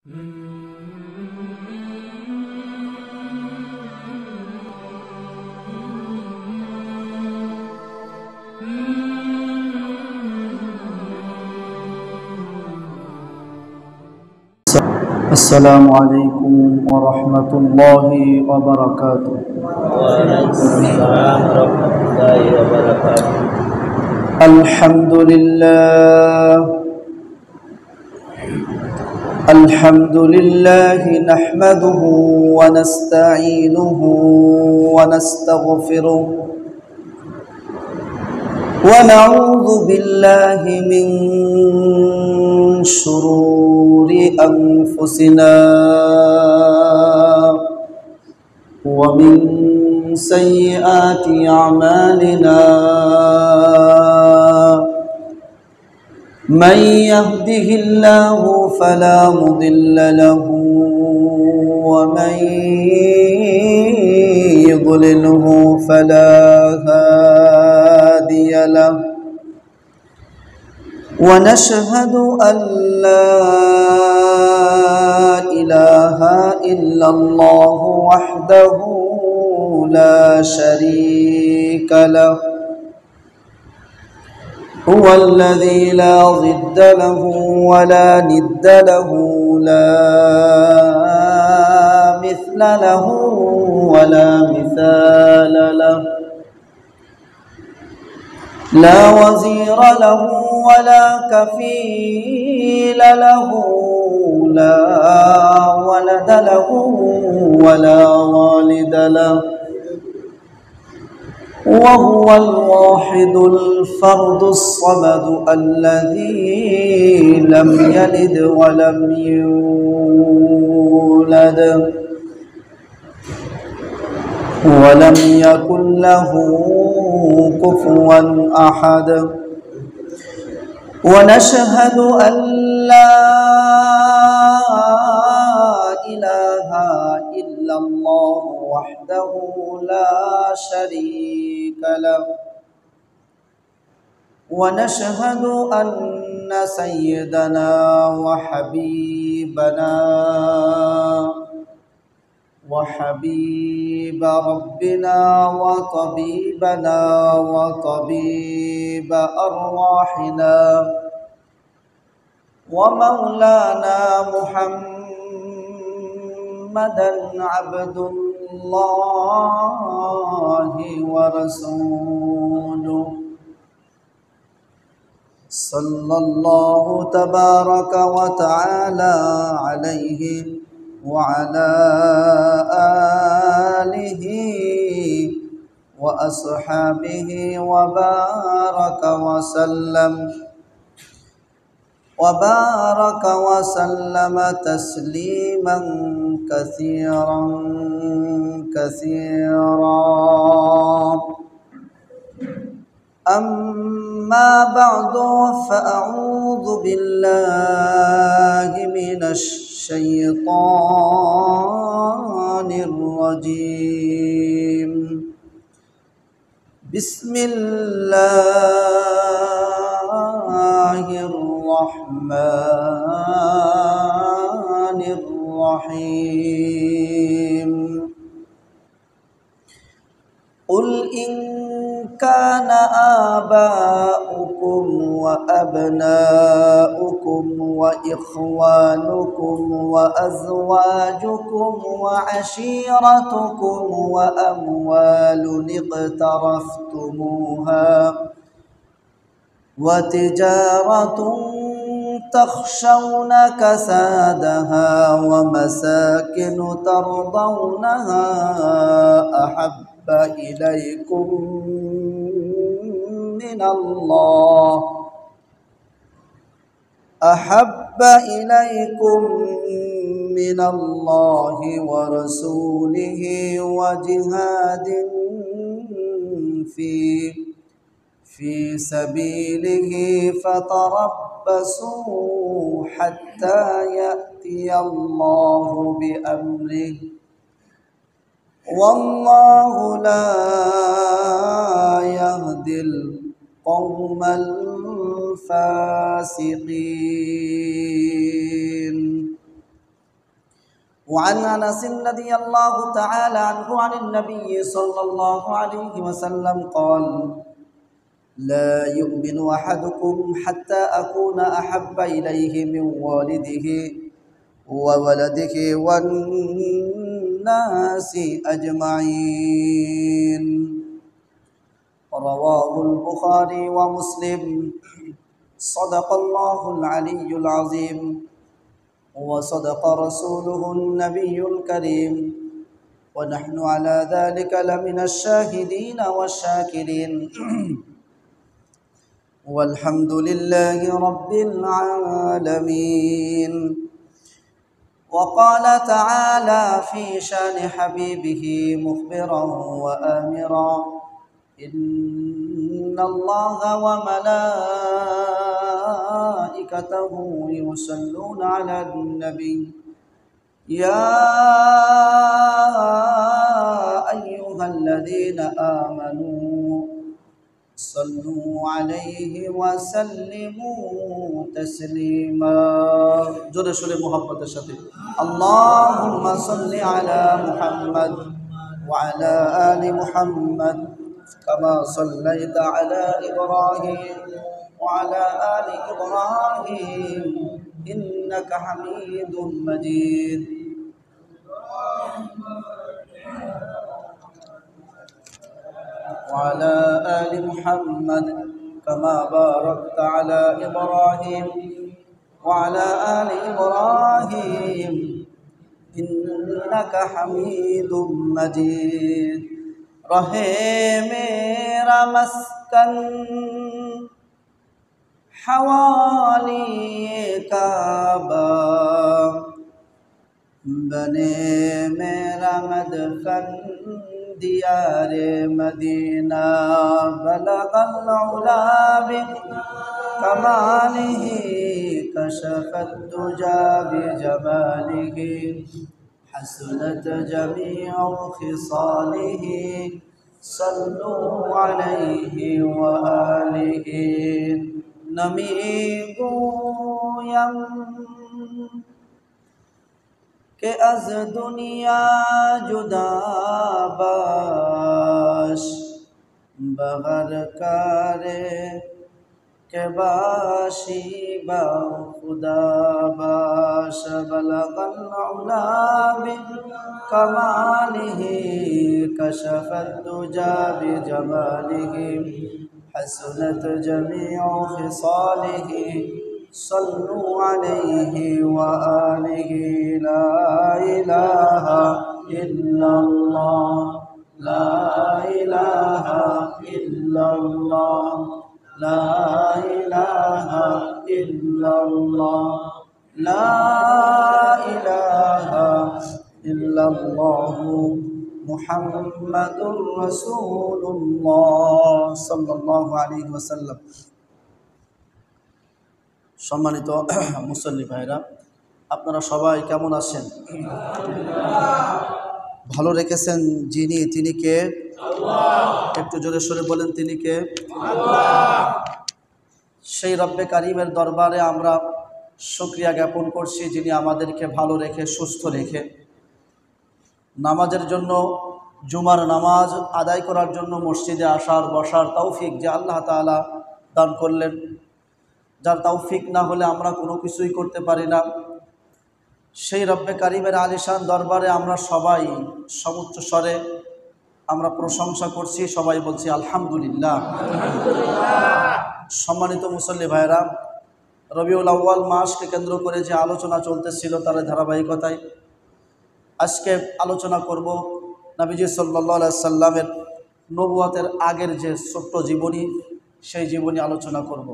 السلام عليكم ورحمة الله وبركاته. وعليكم السلام ورحمة الله وبركاته. الحمد لله نحمده ونستعينه ونستغفره ونعوذ بالله من شرور أنفسنا ومن سيئات أعمالنا، من يهده الله فلا مضل له ومن يضلله فلا هادي له، ونشهد أن لا إله إلا الله وحده لا شريك له، هو الذي لا ضد له ولا ند له، لا مثل له ولا مثال له، لا وزير له ولا كفيل له، لا ولد له ولا والد له، وهو الواحد الفرد الصمد الذي لم يلد ولم يولد ولم يكن له كفوا أحد، ونشهد أن لا إله إلا الله وحده لا شريك له، ونشهد أن سيدنا وحبيب ربنا وطبيبنا وطبيب أرواحنا ومولانا محمدا عبد الله ورسوله، صلى الله تبارك وتعالى عليه وعلى آله وأصحابه وبارك وسلم تسليما كثيرا أما بعد، فأعوذ بالله من الشيطان الرجيم. بسم الله الرحمن الرحيم. قل إن كان آباؤكم وأبناؤكم وإخوانكم وأزواجكم وعشيرتكم وأموال اقترفتموها وتجارة تخشون كسادها ومساكن ترضونها أحب إليكم من الله ورسوله وجهاد في سبيله فتربصوا حتى يأتي الله بأمره، والله لا يهدي القوم الفاسقين. وعن أنس رضي الله تعالى عنه عن النبي صلى الله عليه وسلم قال لا يؤمن أحدكم حتى أكون أحب إليه من والده وولده والناس أجمعين رواه البخاري ومسلم صدق الله العلي العظيم وصدق رسوله النبي الكريم ونحن على ذلك لمن الشاهدين والشاكرين والحمد لله رب العالمين وقال تعالى في شان حبيبه مخبرا وآمرا إن الله وملائكته يصلون على النبي يا أيها الذين آمنوا صلوا عليه وسلموا تسليما جل شل محبت الشفيع اللهم صل على محمد وعلى آل محمد كما صليت على إبراهيم وعلى آل إبراهيم إنك حميد مجيد وعلى آل محمد كما باركت على إبراهيم وعلى آل إبراهيم إنك حميد مجيد رہے میرا مسکن حوالی کعبہ بنے میرا مدفن دیار مدینہ بلغ العلا بکمالہ کشف الدجى بجمالہ حسنت جميع خصاله صلوا عليه وآله نمی گویم کہ از دنیا جدا باش بغیر کارے کہ باشی با خدا باش بلغ العلا بکمالہ کشف الدجى بجمالہ حسنت جميع خصاله صلوا عليه وآله لا إله إلا الله لا إله إلا الله لا إله إلا الله لا إله إلا الله محمد رسول الله صلى الله عليه وسلم সম্মানিত মুসল্লি ভাইরা আপনারা সবাই কেমন আছেন ভালো রেখেছেন যিনি তিনি কে আল্লাহ একটু জোরে সরে বলেন তিনি কে আল্লাহ সেই রব্বে কারীমের দরবারে আমরা শুকরিয়া জ্ঞাপন করছি যিনি আমাদেরকে ভালো রেখে সুস্থ রেখে নামাজের জন্য জুমার নামাজ আদায় করার জন্য মসজিদে আসার বসার তৌফিক যে আল্লাহ তাআলা দান করলেন যার তৌফিক না হলে আমরা কোনো কিছুই করতে পারি না সেই রব্বে কারীমের আলিশান দরবারে আমরা সবাই সমুচ্চ স্বরে আমরা প্রশংসা করছি সবাই বলছি আলহামদুলিল্লাহ সম্মানিত মুসল্লি ভাইরা রবিউল আউয়াল মাসকে কেন্দ্র করে যে আলোচনা চলতেছিল তার ধারাবাহিকতায় আজকে আলোচনা করব নবীজি সাল্লাল্লাহু আলাইহি সাল্লামের নবুয়তের আগের যে ছোট্ট জীবনী সেই জীবনী আলোচনা করব